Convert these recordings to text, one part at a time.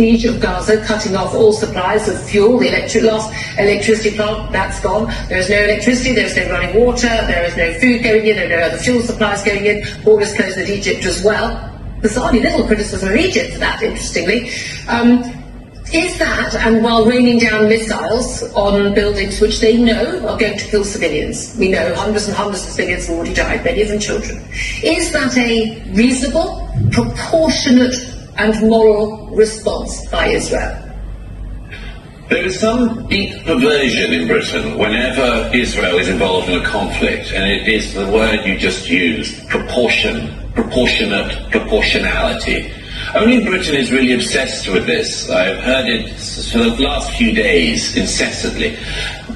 siege of Gaza, cutting off all supplies of fuel, the electricity plant, that's gone. There is no electricity, there is no running water, there is no food going in, there are no other fuel supplies going in, borders closed with Egypt as well. There's hardly little criticism of Egypt for that, interestingly. Is that, and while raining down missiles on buildings which they know are going to kill civilians, we know hundreds and hundreds of civilians have already died, many of them children, is that a reasonable, proportionate and moral response by Israel? There is some deep perversion in Britain whenever Israel is involved in a conflict, and it is the word you just used, proportionate, proportionality. Only Britain is really obsessed with this. I've heard it for the last few days incessantly.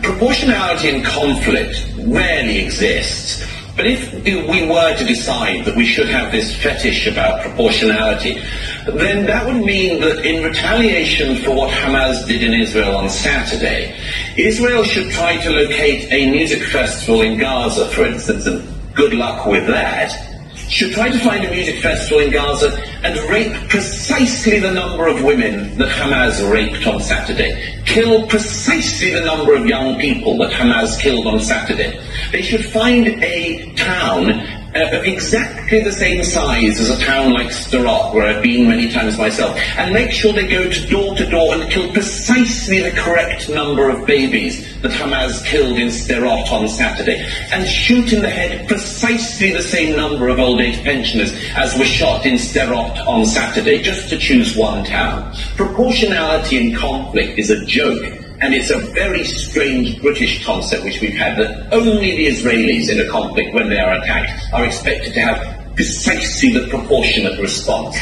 Proportionality in conflict rarely exists. But if we were to decide that we should have this fetish about proportionality, then that would mean that in retaliation for what Hamas did in Israel on Saturday, Israel should try to locate a music festival in Gaza, for instance, and good luck with that, should try to find a music festival in Gaza and rape precisely the number of women that Hamas raped on Saturday. Kill precisely the number of young people that Hamas killed on Saturday. They should find a town of exactly the same size as a town like Sderot, where I've been many times myself, and make sure they go door to door and kill precisely the correct number of babies that Hamas killed in Sderot on Saturday, and shoot in the head precisely the same number of old age pensioners as were shot in Sderot on Saturday, just to choose one town. Proportionality in conflict is a joke. And it's a very strange British concept which we've had, that only the Israelis in a conflict, when they are attacked, are expected to have precisely the proportionate response.